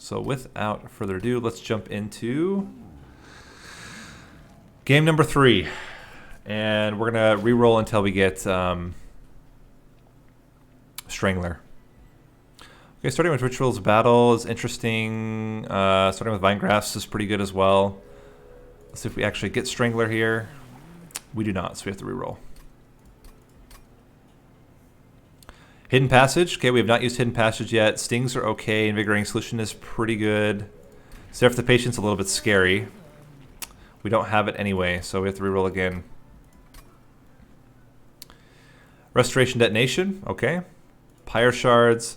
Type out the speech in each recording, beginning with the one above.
So without further ado, let's jump into game number 3. And we're going to re-roll until we get Strangler. Okay, starting with Rituals Battle is interesting. Starting with Vinegrass is pretty good as well. Let's see if we actually get Strangler here. We do not, so we have to re-roll. Hidden Passage. Okay, we have not used Hidden Passage yet. Stings are okay. Invigorating Solution is pretty good. Seraph the Patient's a little bit scary. We don't have it anyway, so we have to re-roll again. Restoration Detonation. Okay. Pyre Shards.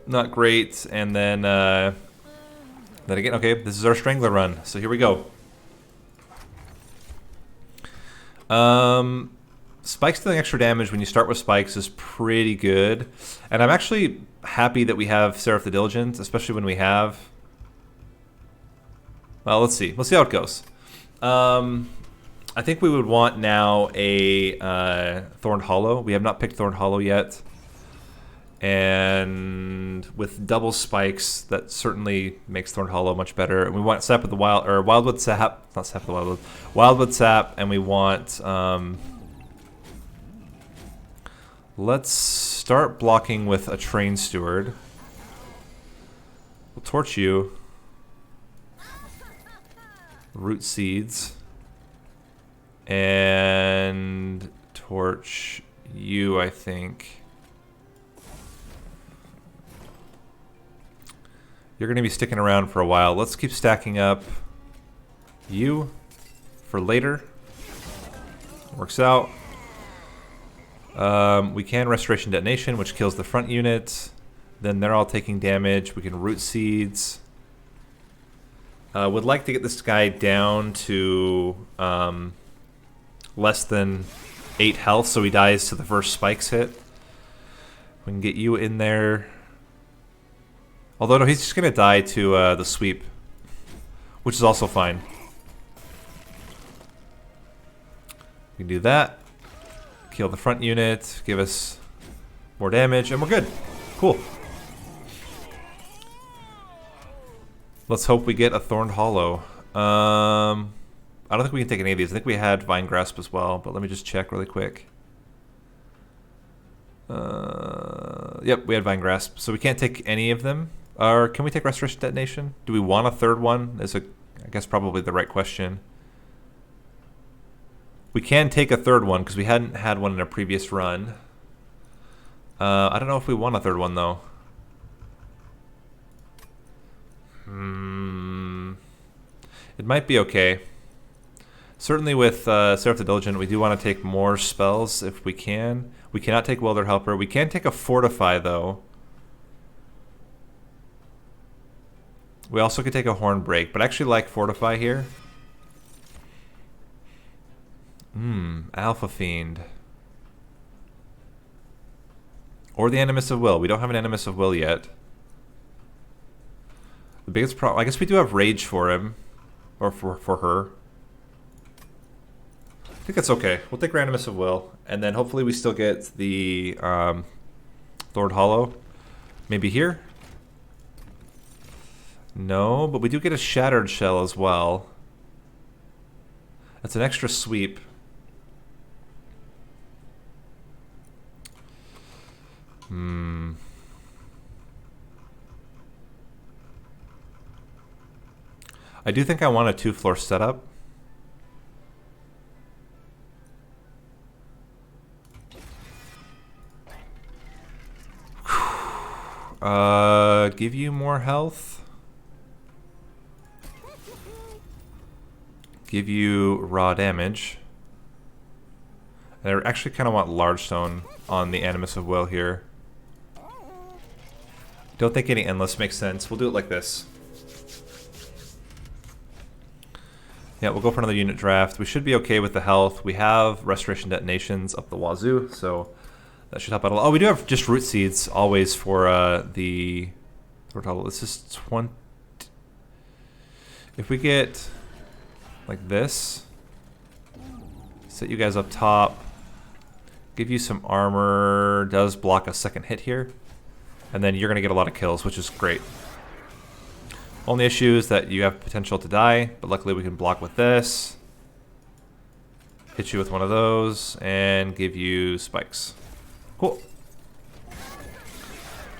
Not great. And then again, okay, this is our Strangler run. So here we go. Spikes dealing extra damage when you start with spikes is pretty good. And I'm actually happy that we have Seraph the Diligent, especially when we have... Well, let's see. Let's see how it goes. I think we would want now a Thorned Hollow. We have not picked Thorned Hollow yet. And with double spikes, that certainly makes Thorned Hollow much better. And we want Sap with the Wild... Or Wildwood Sap. Not Sap with the Wildwood. Wildwood Sap, and we want... let's start blocking with a Train Steward. We'll torch you. Root Seeds. And torch you, I think. You're going to be sticking around for a while. Let's keep stacking up you for later. Works out. We can Restoration Detonation, which kills the front unit. Then they're all taking damage. We can Root Seeds. Would like to get this guy down to less than 8 health, so he dies to the first spikes hit. We can get you in there. Although, no, he's just going to die to the sweep, which is also fine. We can do that. Kill the front unit, give us more damage, and we're good. Cool. Let's hope we get a Thorned Hollow. I don't think we can take any of these. I think we had Vine Grasp as well, but let me just check really quick. Yep, we had Vine Grasp, so we can't take any of them. Or can we take Restoration Detonation? Do we want a third one? Is I guess probably the right question. We can take a third one because we hadn't had one in a previous run. I don't know if we want a third one though. It might be okay. Certainly with Seraph the Diligent, we do want to take more spells if we can. We cannot take Welder Helper. We can take a Fortify though. We also could take a Horn Break, but I actually like Fortify here. Alpha Fiend. Or the Animus of Will. We don't have an Animus of Will yet. The biggest problem... I guess we do have Rage for him. Or for her. I think that's okay. We'll take Animus of Will. And then hopefully we still get the Thorned Hollow. Maybe here? No, but we do get a Shattered Shell as well. That's an extra sweep. I do think I want a 2-floor setup. Give you more health. Give you raw damage. And I actually kind of want Large Stone on the Animus of Will here. Don't think any Endless makes sense. We'll do it like this. Yeah, we'll go for another unit draft. We should be okay with the health. We have Restoration Detonations up the wazoo, so that should help out a lot. Oh, we do have just Root Seeds always for the... This is 20... If we get like this, set you guys up top, give you some armor, does block a second hit here, and then you're going to get a lot of kills, which is great. Only issue is that you have potential to die, but luckily we can block with this. Hit you with one of those, and give you spikes. Cool.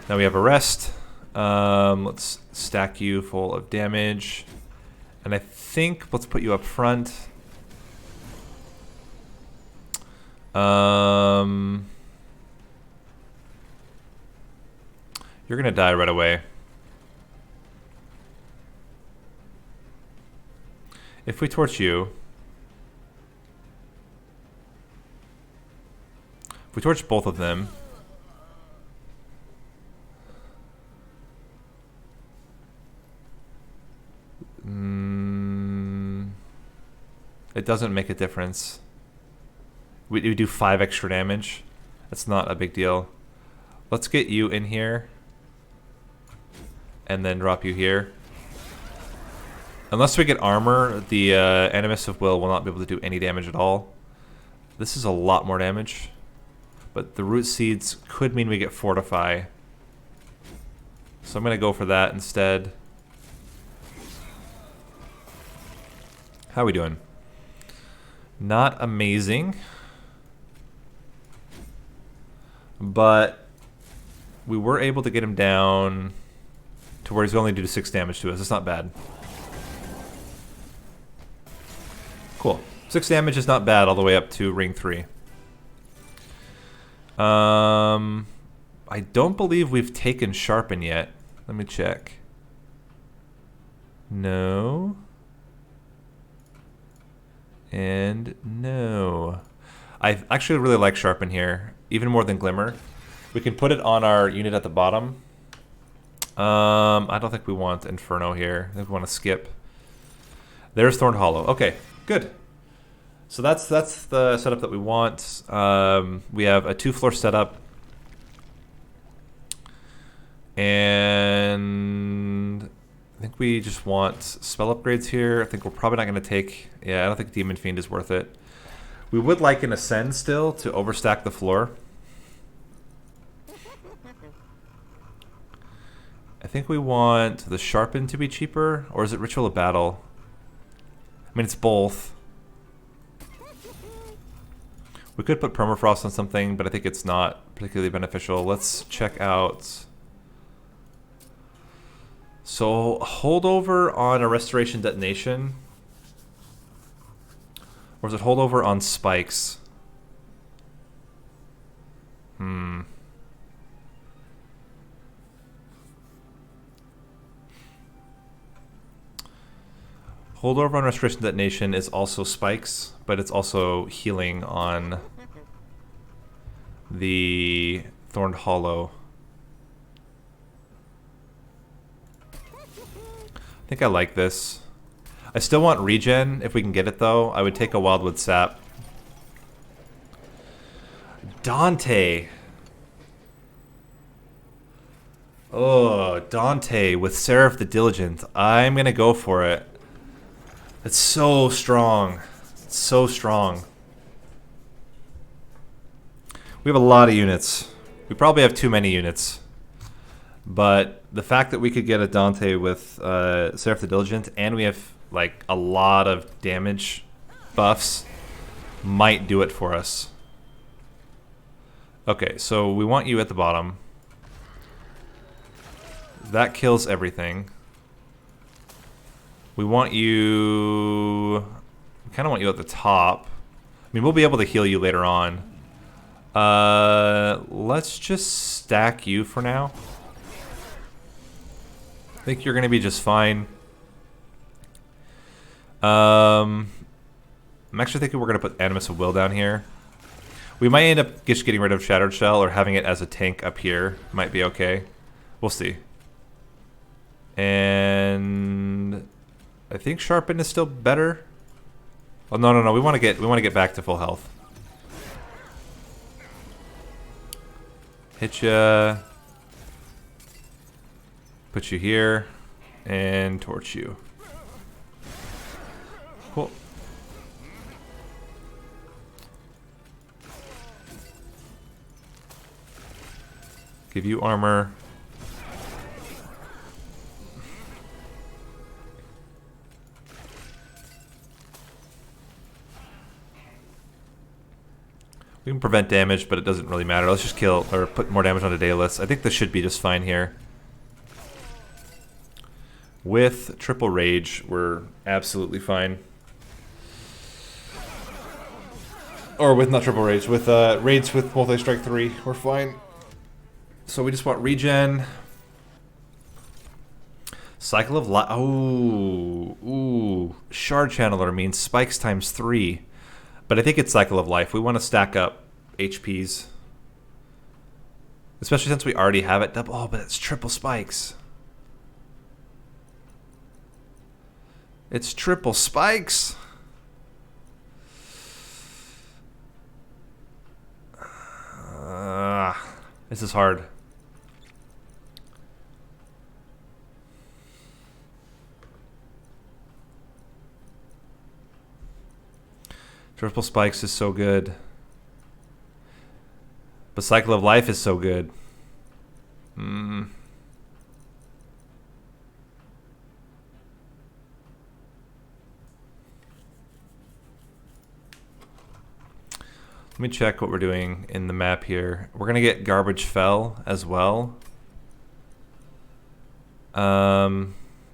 Now we have a rest. Let's stack you full of damage. And I think let's put you up front. You're gonna die right away. If we torch you, if we torch both of them, it doesn't make a difference. We do 5 extra damage. That's not a big deal. Let's get you in here and then drop you here. Unless we get armor, the Animus of Will not be able to do any damage at all. This is a lot more damage. But the root seeds could mean we get Fortify. So I'm going to go for that instead. How are we doing? Not amazing. But we were able to get him down to where he's only do 6 damage to us. It's not bad. Cool. 6 damage is not bad all the way up to ring 3. I don't believe we've taken Sharpen yet. Let me check. No. And no. I actually really like Sharpen here, even more than Glimmer. We can put it on our unit at the bottom. I don't think we want Inferno here. I think we want to skip. There's Thorned Hollow. Okay, good. So that's the setup that we want. We have a 2-floor setup. And I think we just want spell upgrades here. I think we're probably not going to take... Yeah, I don't think Demon Fiend is worth it. We would like an Ascend still to overstack the floor. I think we want the Sharpen to be cheaper. Or is it Ritual of Battle? I mean, it's both. We could put Permafrost on something, but I think it's not particularly beneficial. Let's check out... So, holdover on a Restoration Detonation. Or is it holdover on spikes? Holdover on Restoration Detonation is also spikes, but it's also healing on the Thorned Hollow. I think I like this. I still want regen if we can get it though. I would take a Wildwood Sap. Dante. Oh, Dante with Seraph the Diligent. I'm gonna go for it. It's so strong. It's so strong. We have a lot of units. We probably have too many units. But the fact that we could get a Dante with Seraph the Diligent and we have like a lot of damage buffs might do it for us. Okay, so we want you at the bottom. That kills everything. We want you... We kind of want you at the top. I mean, we'll be able to heal you later on. Let's just stack you for now. I think you're going to be just fine. I'm actually thinking we're going to put Animus of Will down here. We might end up just getting rid of Shattered Shell or having it as a tank up here. Might be okay. We'll see. And I think Sharpen is still better. Oh no. We want to get back to full health. Hit ya. Put you here and torch you. Cool. Give you armor. We can prevent damage, but it doesn't really matter. Let's just kill or put more damage onto Daedalus. I think this should be just fine here. With triple rage, we're absolutely fine. Or with not triple rage, with raids with multi-strike 3, we're fine. So we just want regen. Cycle of life. Oh, ooh. Shard Channeler means spikes times 3. But I think it's Cycle of Life. We want to stack up HPs. Especially since we already have it. Double. Oh, but it's triple spikes. It's triple spikes. This is hard. Triple spikes is so good. But Cycle of Life is so good. Let me check what we're doing in the map here. We're going to get Garbage Fell as well.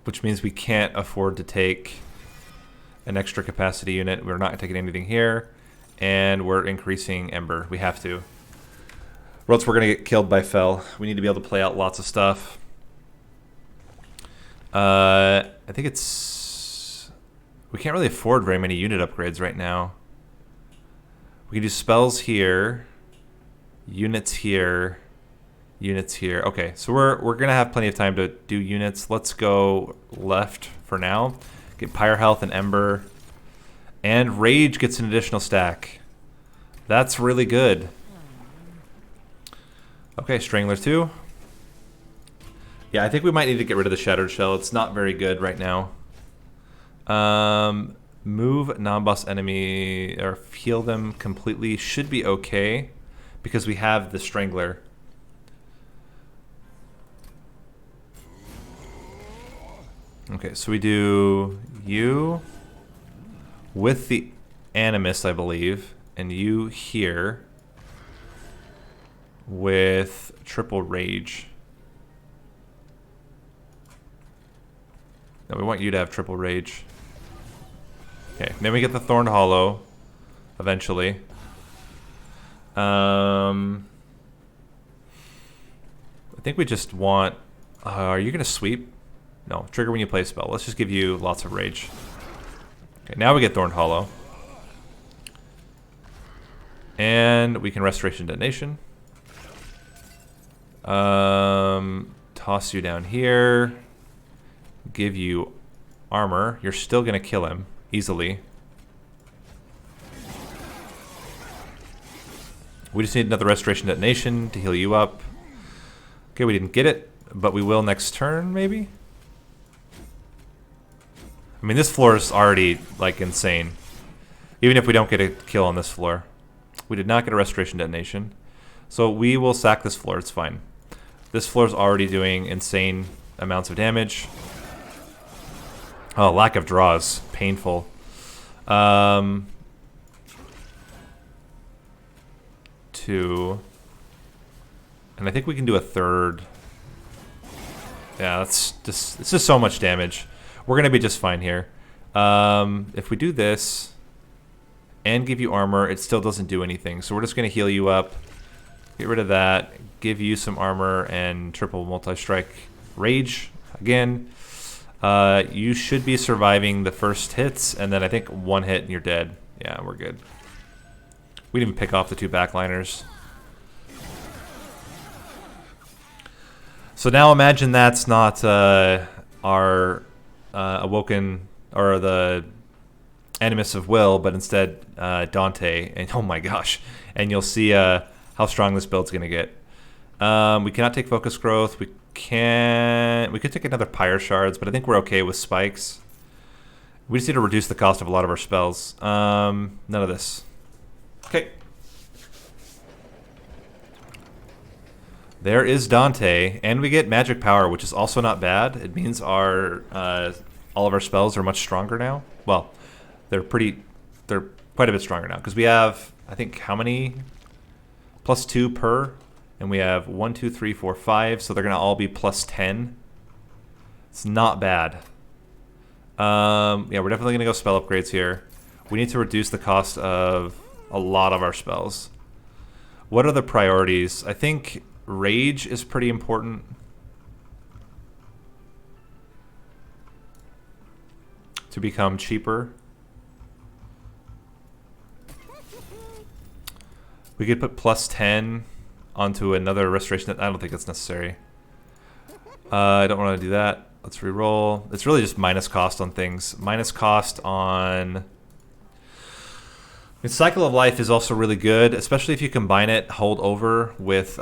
Which means we can't afford to take an extra capacity unit. We're not taking anything here. And we're increasing Ember. We have to. Or else we're going to get killed by Fell. We need to be able to play out lots of stuff. I think it's... We can't really afford very many unit upgrades right now. We can do spells here, units here, units here. Okay, so we're gonna have plenty of time to do units. Let's go left for now. Get Pyre Health and Ember. And Rage gets an additional stack. That's really good. Okay, Strangler 2. Yeah, I think we might need to get rid of the Shattered Shell. It's not very good right now. Move non-boss enemy or heal them completely should be okay because we have the Strangler. Okay, so we do you with the Animus, I believe, and you here with triple rage. No, we want you to have triple rage. Okay, then we get the Thorned Hollow eventually. I think we just want... are you going to sweep? No, trigger when you play a spell. Let's just give you lots of rage. Okay, now we get Thorned Hollow. And we can Restoration Detonation. Toss you down here. Give you armor. You're still going to kill him easily. We just need another Restoration Detonation to heal you up. Okay, we didn't get it, but we will next turn, maybe? I mean, this floor is already, like, insane. Even if we don't get a kill on this floor. We did not get a Restoration Detonation. So we will sack this floor, it's fine. This floor is already doing insane amounts of damage. Oh, lack of draws. Painful. Two. And I think we can do a third. Yeah, it's just so much damage. We're going to be just fine here. If we do this and give you armor, it still doesn't do anything. So we're just going to heal you up. Get rid of that. Give you some armor and triple multi-strike rage again. You should be surviving the first hits, and then I think one hit and you're dead. Yeah, we're good. We didn't even pick off the two backliners. So now imagine that's not our Awoken, or the Animus of Will, but instead Dante. And oh my gosh. And you'll see how strong this build's going to get. We cannot take Focus Growth. We could take another Pyre Shards, but I think we're okay with Spikes. We just need to reduce the cost of a lot of our spells. None of this. Okay. There is Dante, and we get Magic Power, which is also not bad. It means our all of our spells are much stronger now. Well, they're quite a bit stronger now, because we have, I think, how many +2 per. And we have 1, 2, 3, 4, 5. So they're going to all be +10. It's not bad. Yeah, we're definitely going to go spell upgrades here. We need to reduce the cost of a lot of our spells. What are the priorities? I think Rage is pretty important. To become cheaper. We could put +10 onto another restoration. I don't think it's necessary. I don't want to do that. Let's reroll. It's really just minus cost on things. Minus cost on... Cycle of Life is also really good, especially if you combine it, hold over with...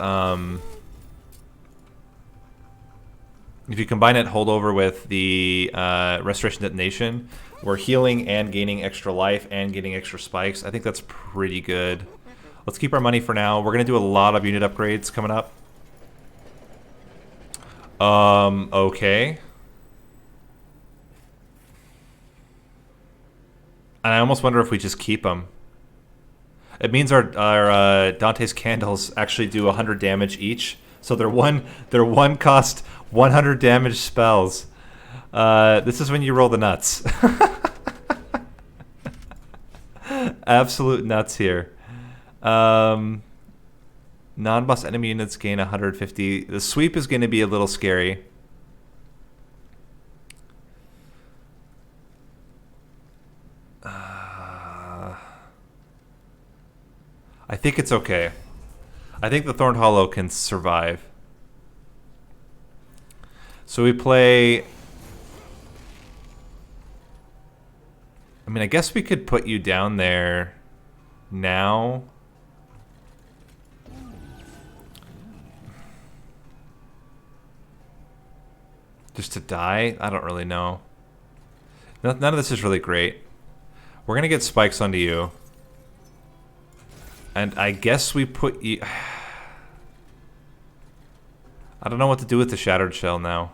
If you combine it, hold over with the Restoration Detonation, we're healing and gaining extra life and getting extra spikes. I think that's pretty good. Let's keep our money for now. We're going to do a lot of unit upgrades coming up. Okay. And I almost wonder if we just keep them. It means our Dante's Candles actually do 100 damage each. So they're one cost 100 damage spells. This is when you roll the nuts. Absolute nuts here. Non-boss enemy units gain 150. The sweep is going to be a little scary. I think it's okay. I think the Thorned Hollow can survive. So we play... I mean, I guess we could put you down there now. Just to die? I don't really know. None of this is really great. We're going to get spikes onto you. And I guess we put you... I don't know what to do with the Shattered Shell now.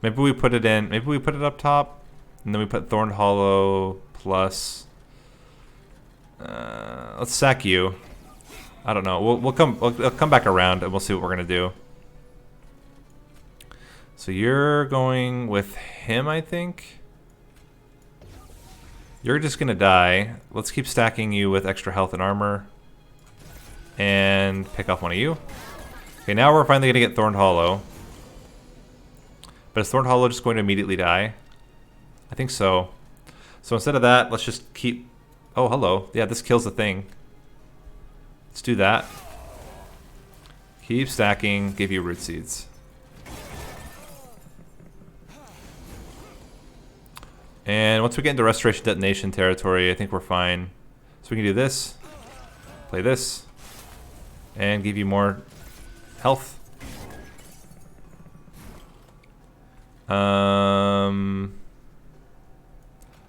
Maybe we put it in... Maybe we put it up top. And then we put Thorned Hollow plus... let's sack you. I don't know. We'll come back around and we'll see what we're gonna do. So you're going with him, I think. You're just gonna die. Let's keep stacking you with extra health and armor, and pick off one of you. Okay, now we're finally gonna get Thorned Hollow. But is Thorned Hollow just going to immediately die? I think so. So instead of that, let's just keep... Oh, hello. Yeah, this kills the thing. Let's do that. Keep stacking, give you root seeds. And once we get into Restoration Detonation territory, I think we're fine. So we can do this, play this, and give you more health. I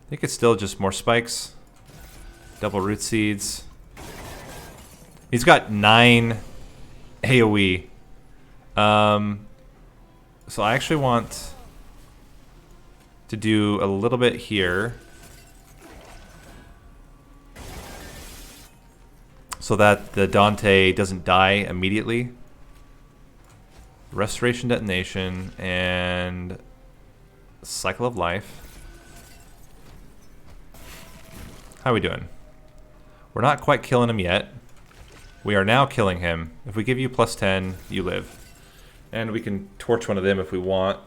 think it's still just more spikes. Double root seeds. He's got 9 AoE. So I actually want to do a little bit here so that the Dante doesn't die immediately. Restoration Detonation and Cycle of Life. How are we doing? We're not quite killing him yet. We are now killing him. If we give you +10, you live. And we can torch one of them if we want.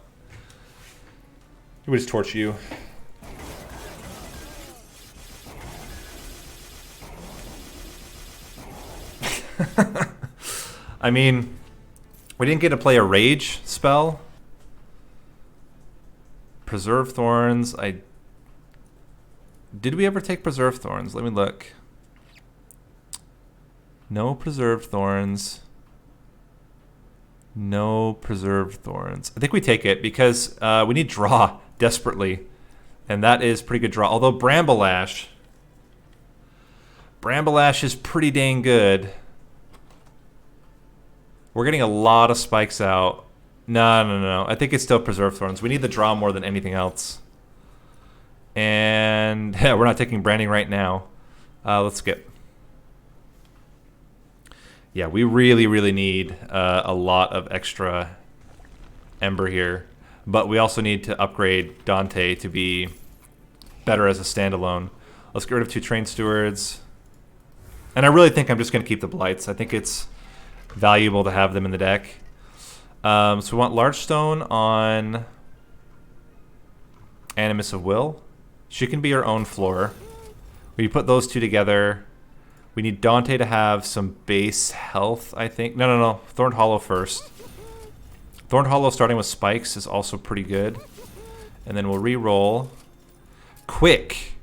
We just torch you. I mean, we didn't get to play a rage spell. Preserve Thorns. Did we ever take Preserve Thorns? Let me look. No Preserved Thorns. No Preserved Thorns. I think we take it because we need draw desperately. And that is pretty good draw. Although Bramble Ash is pretty dang good. We're getting a lot of spikes out. No, no, no. I think it's still Preserve Thorns. We need the draw more than anything else. And yeah, we're not taking branding right now. Let's skip. Yeah, we really, really need a lot of extra Ember here. But we also need to upgrade Dante to be better as a standalone. Let's get rid of 2 Train Stewards. And I really think I'm just going to keep the Blights. I think it's valuable to have them in the deck. So we want Large Stone on Animus of Will. She can be our own floor. We put those 2 together. We need Dante to have some base health, I think. No, no, no. Thorned Hollow first. Thorned Hollow starting with spikes is also pretty good. And then we'll re-roll. Quick.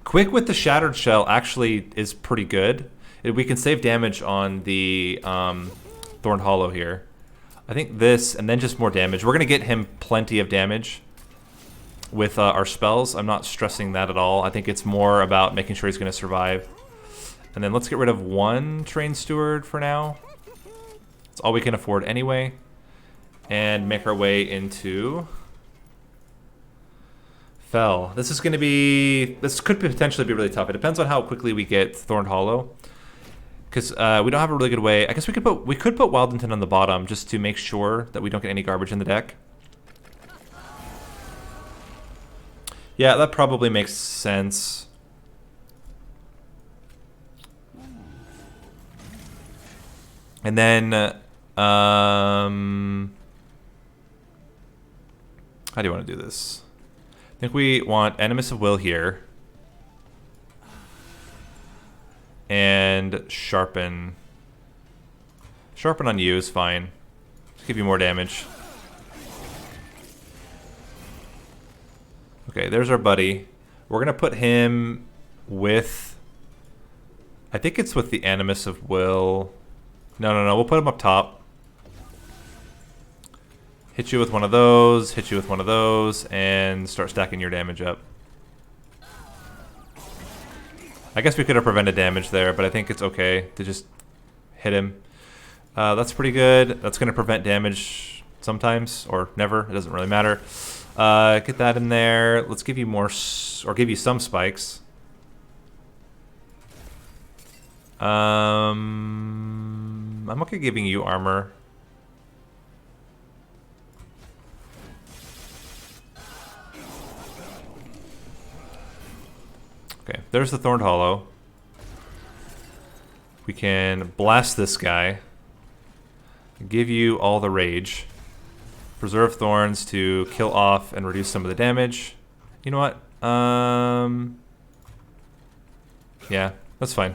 Quick with the Shattered Shell actually is pretty good. We can save damage on the Thorned Hollow here. I think this, and then just more damage. We're going to get him plenty of damage with our spells. I'm not stressing that at all. I think it's more about making sure he's going to survive. And then let's get rid of 1 Train Steward for now. It's all we can afford anyway. And make our way into Fell. This is going to be... This could potentially be really tough. It depends on how quickly we get Thorned Hollow. Because we don't have a really good way. I guess we could put Wyldenten on the bottom just to make sure that we don't get any garbage in the deck. Yeah, that probably makes sense. And then, how do you want to do this? I think we want Animus of Will here. And Sharpen. Sharpen on you is fine. Just give you more damage. Okay, there's our buddy. We're going to put him with... I think it's with the Animus of Will. No, no, no. We'll put him up top. Hit you with one of those, hit you with one of those, and start stacking your damage up. I guess we could have prevented damage there, but I think it's okay to just hit him. That's pretty good. That's going to prevent damage sometimes, or never. It doesn't really matter. Get that in there. Let's give you more, or give you some spikes. I'm okay giving you armor. Okay, there's the Thorned Hollow. We can blast this guy. Give you all the rage. Preserve Thorns to kill off and reduce some of the damage. You know what? Yeah, that's fine.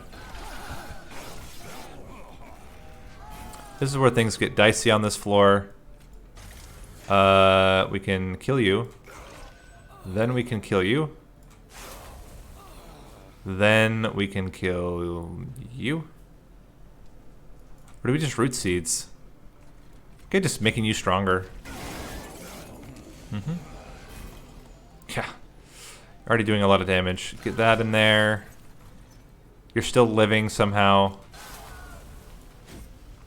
This is where things get dicey on this floor. We can kill you. Then we can kill you. Then we can kill you. Or do we just root seeds? Okay, just making you stronger. Yeah. Already doing a lot of damage. Get that in there. You're still living somehow.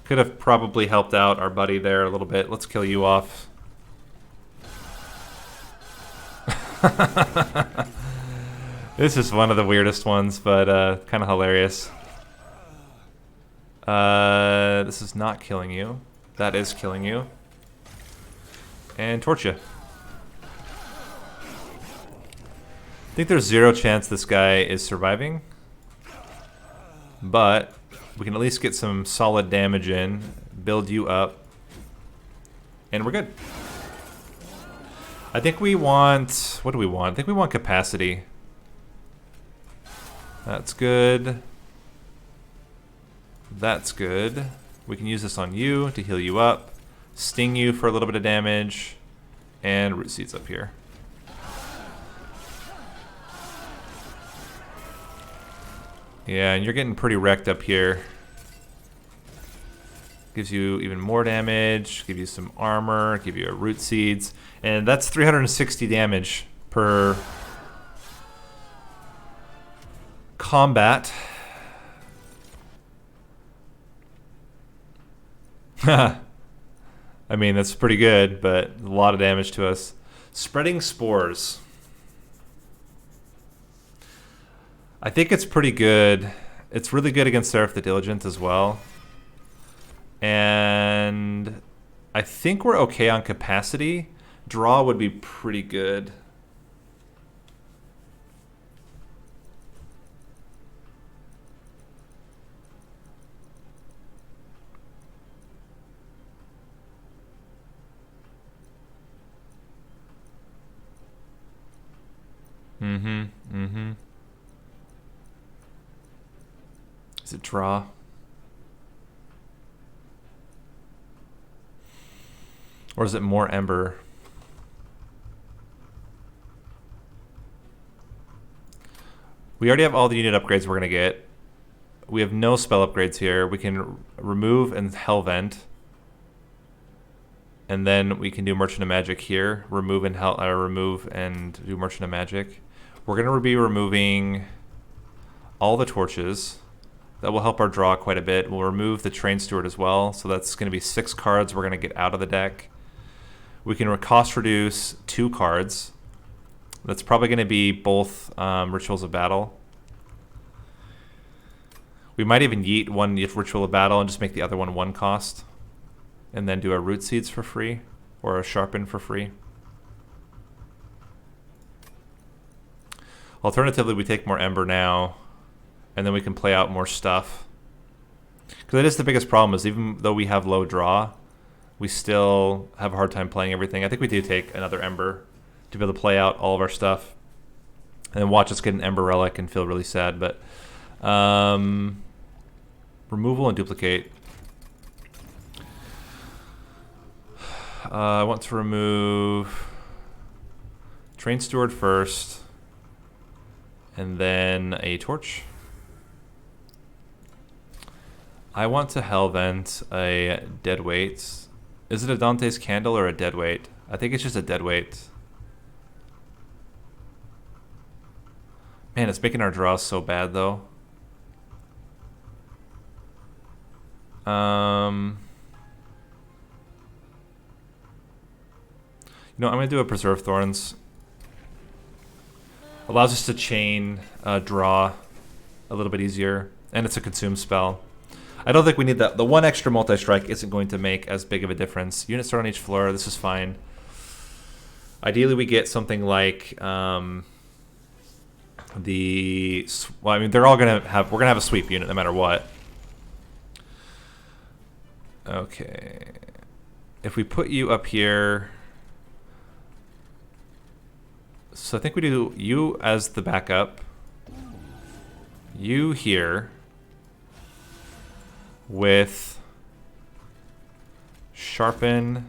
Could have probably helped out our buddy there a little bit. Let's kill you off. This is one of the weirdest ones, but kind of hilarious. This is not killing you. That is killing you. And torch you. I think there's 0 chance this guy is surviving. But we can at least get some solid damage in. Build you up. And we're good. I think we want... What do we want? I think we want capacity. That's good. That's good. We can use this on you to heal you up. Sting you for a little bit of damage. And root seeds up here. Yeah, and you're getting pretty wrecked up here. Gives you even more damage. Give you some armor. Give you a root seeds. And that's 360 damage per combat. I mean, that's pretty good, but a lot of damage to us. Spreading Spores. I think it's pretty good. It's really good against Seraph the Diligent as well. And I think we're okay on capacity. Draw would be pretty good. Is it draw? Or is it more Ember? We already have all the unit upgrades we're going to get. We have no spell upgrades here. We can remove and Hellvent. And then we can do Merchant of Magic here. Remove and do Merchant of Magic. We're going to be removing all the torches. That will help our draw quite a bit. We'll remove the Train Steward as well. So that's going to be 6 cards we're going to get out of the deck. We can cost reduce 2 cards. That's probably going to be both Rituals of Battle. We might even yeet one Ritual of Battle and just make the other one 1 cost. And then do a Root Seeds for free. Or a Sharpen for free. Alternatively, we take more Ember now. And then we can play out more stuff. Because that is the biggest problem, is even though we have low draw, we still have a hard time playing everything. I think we do take another Ember to be able to play out all of our stuff. And then watch us get an Ember Relic and feel really sad. But removal and duplicate. I want to remove Train Steward first. And then a Torch. I want to Hellvent a deadweight. Is it a Dante's Candle or a deadweight? I think it's just a deadweight. Man, it's making our draws so bad though. You know, I'm gonna do a Preserve Thorns. Allows us to chain draw a little bit easier, and it's a consume spell. I don't think we need that. The 1 extra multi-strike isn't going to make as big of a difference. Unit start on each floor. This is fine. Ideally, we get something like well, I mean, they're all gonna have. We're gonna have a sweep unit no matter what. Okay. If we put you up here, so I think we do you as the backup. You here. With Sharpen,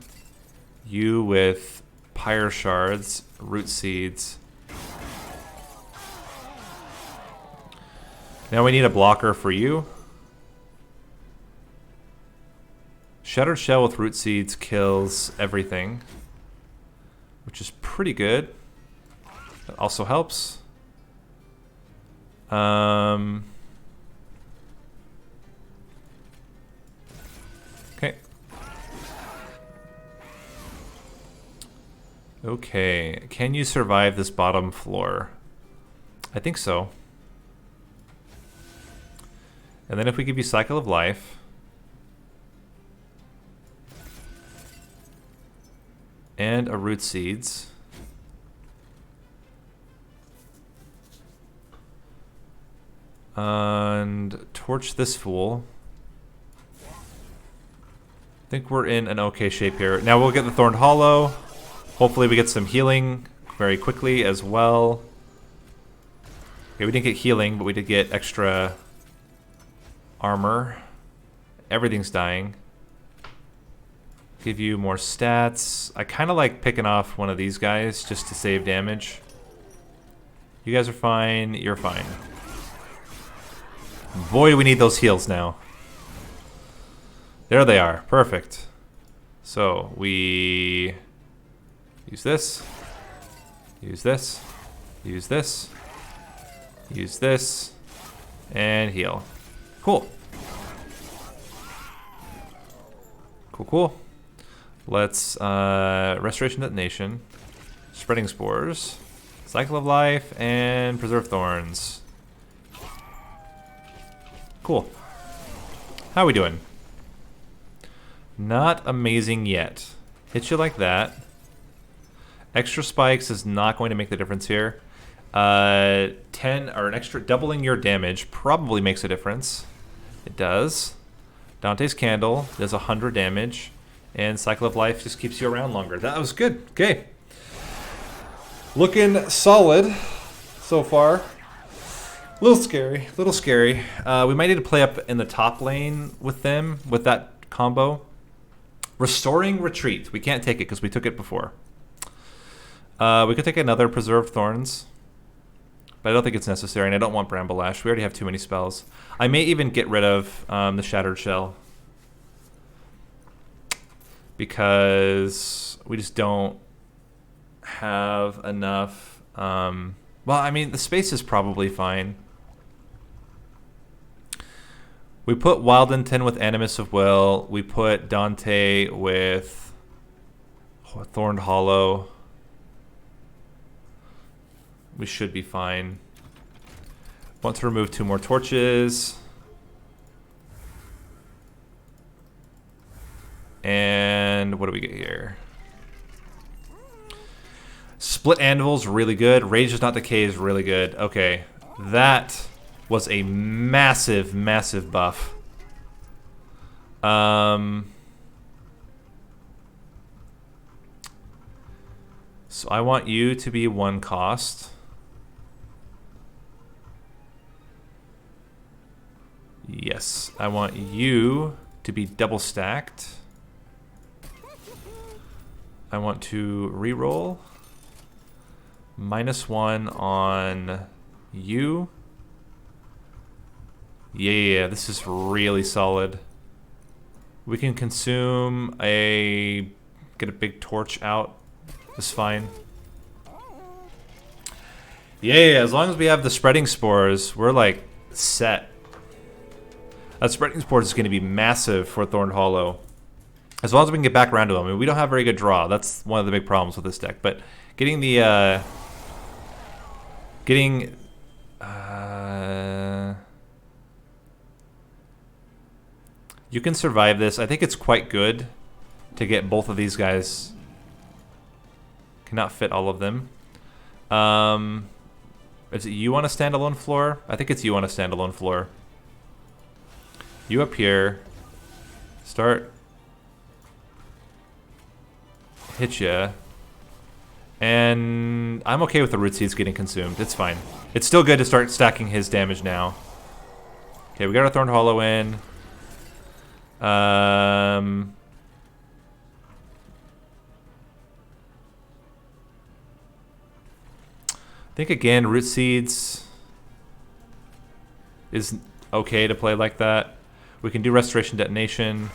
you with Pyre Shards, Root Seeds. Now we need a blocker for you. Shattered Shell with Root Seeds kills everything, which is pretty good. That also helps. Okay, can you survive this bottom floor? I think so. And then if we give you Cycle of Life, and a Root Seeds, and torch this fool, I think we're in an okay shape here. Now we'll get the Thorned Hollow. Hopefully we get some healing very quickly as well. Okay, we didn't get healing, but we did get extra armor. Everything's dying. Give you more stats. I kind of like picking off one of these guys just to save damage. You guys are fine. You're fine. Boy, do we need those heals now. There they are. Perfect. So we use this. Use this. Use this. Use this. And heal. Cool. Cool, cool. Let's Restoration Detonation, Spreading Spores, Cycle of Life, and Preserve Thorns. Cool. How are we doing? Not amazing yet. Hit you like that. Extra spikes is not going to make the difference here. 10 or an extra doubling your damage probably makes a difference. It does. Dante's Candle does 100 damage. And Cycle of Life just keeps you around longer. That was good. Okay. Looking solid so far. A little scary. A little scary. We might need to play up in the top lane with them, with that combo. Restoring Retreat. We can't take it because we took it before. We could take another Preserved Thorns. But I don't think it's necessary, and I don't want Bramble Ash. We already have too many spells. I may even get rid of the Shattered Shell. Because we just don't have enough. Well, I mean, the space is probably fine. We put Wyldenten with Animus of Will. We put Dante with Thorned Hollow. We should be fine. Want to remove 2 more torches. And what do we get here? Split Anvil's really good. Rage Does Not Decay is really good. Okay, that was a massive, massive buff. So I want you to be 1 cost. Yes, I want you to be double stacked. I want to reroll. -1 on you. Yeah, this is really solid. We can consume get a big torch out. That's fine. Yeah, as long as we have the Spreading Spores, we're like set. That Spreading Spores is going to be massive for Thorned Hollow. As long as we can get back around to them. I mean, we don't have very good draw. That's one of the big problems with this deck. But getting the... you can survive this. I think it's quite good to get both of these guys. Cannot fit all of them. Is it you on a standalone floor? I think it's you on a standalone floor. You up here. Start... hit ya. And I'm okay with the root seeds getting consumed. It's fine. It's still good to start stacking his damage now. Okay, we got our Thorned Hollow in. I think again, root seeds is okay to play like that. We can do Restoration Detonation.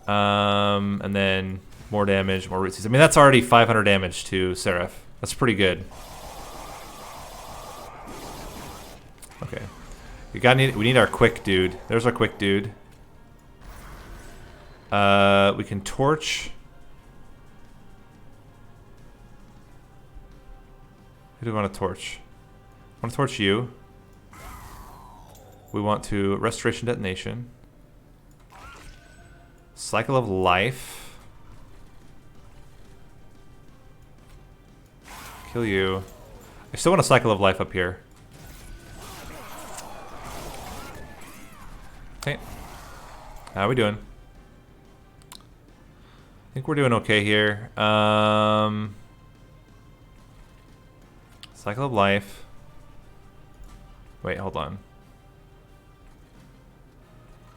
And then more damage, more root seeds. I mean, that's already 500 damage to Seraph. That's pretty good. Okay. We need our quick dude. There's our quick dude. We can torch. Who do we want to torch? I want to torch you. We want to Restoration Detonation. Cycle of Life. Kill you. I still want a Cycle of Life up here. Okay. How are we doing? I think we're doing okay here. Cycle of Life. Wait, hold on.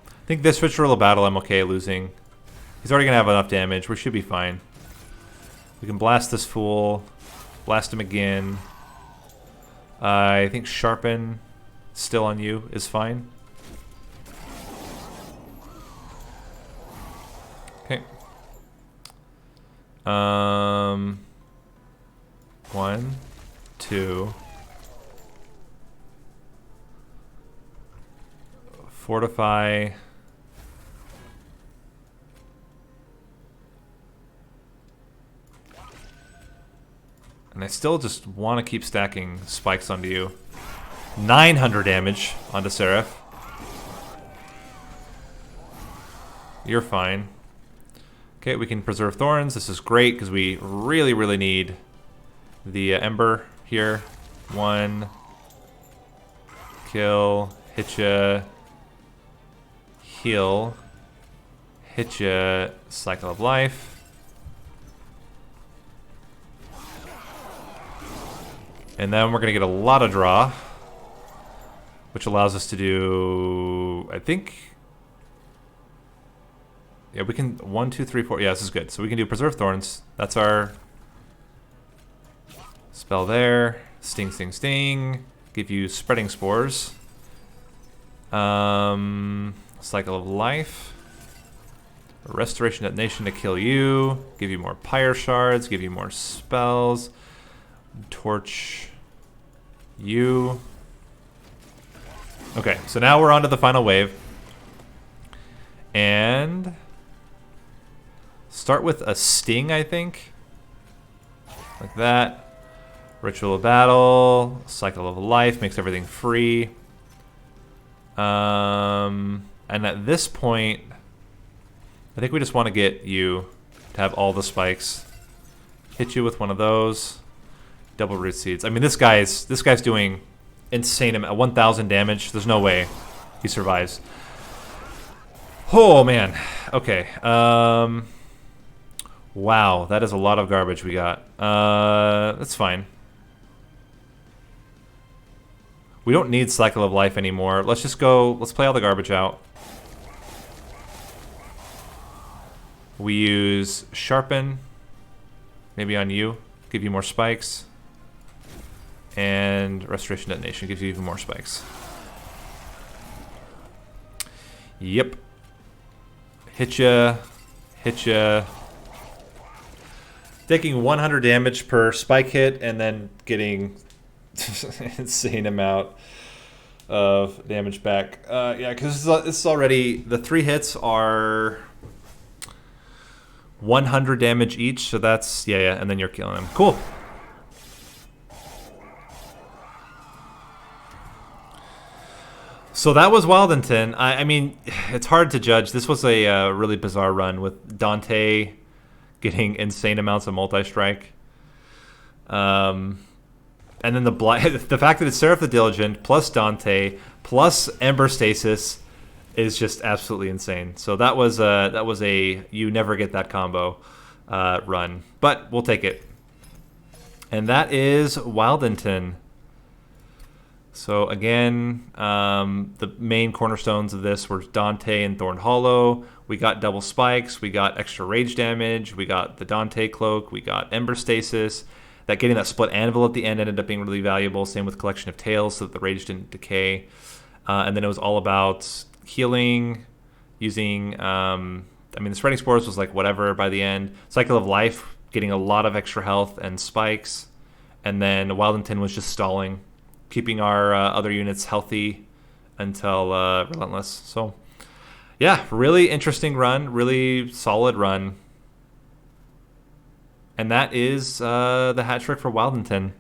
I think this Ritual of Battle I'm okay losing. He's already going to have enough damage. We should be fine. We can blast this fool. Blast him again. I think Sharpen, still on you, is fine. Okay. 1, 2. Fortify. And I still just want to keep stacking spikes onto you. 900 damage onto Seraph. You're fine. Okay, we can preserve thorns. This is great because we really, really need the ember here. 1. Kill. Hit ya. Heal. Hit ya. Cycle of life. And then we're going to get a lot of draw, which allows us to do, I think, yeah, we can, 1, 2, 3, 4, yeah, this is good. So we can do Preserve Thorns. That's our spell there. Sting, sting, sting. Give you Spreading Spores. Cycle of Life. Restoration Detonation to kill you. Give you more Pyre Shards. Give you more spells. Torch you. Okay, so now we're on to the final wave. And start with a sting, I think. Like that. Ritual of Battle. Cycle of Life makes everything free. And at this point, I think we just want to get you to have all the spikes. Hit you with one of those. Double root seeds. I mean, this guy's doing insane amount, 1,000 damage. There's no way he survives. Oh man. Okay. Wow, that is a lot of garbage we got. That's fine. We don't need Cycle of Life anymore. Let's just go. Let's play all the garbage out. We use Sharpen. Maybe on you. Give you more spikes. And Restoration Detonation gives you even more spikes. Yep. Hit ya. Hit ya. Taking 100 damage per spike hit and then getting insane amount of damage back. Yeah, because this is already... The 3 hits are 100 damage each, so that's... Yeah, and then you're killing him. Cool. So that was Wyldenten. I mean, it's hard to judge. This was a really bizarre run with Dante getting insane amounts of multi-strike. And then the fact that it's Seraph the Diligent plus Dante plus Ember Stasis is just absolutely insane. So that was a you never get that combo run, but we'll take it. And that is Wyldenten. So again, the main cornerstones of this were Dante and Thorn Hollow. We got double spikes. We got extra rage damage. We got the Dante cloak. We got Ember Stasis. That getting that split anvil at the end ended up being really valuable. Same with Collection of Tails, so that the rage didn't decay. And then it was all about healing, using. I mean, the Spreading Spores was like whatever by the end. Cycle of Life, getting a lot of extra health and spikes, and then Wyldenten was just stalling, keeping our other units healthy until Relentless. So, yeah, really interesting run, really solid run. And that is the hat trick for Wyldenten.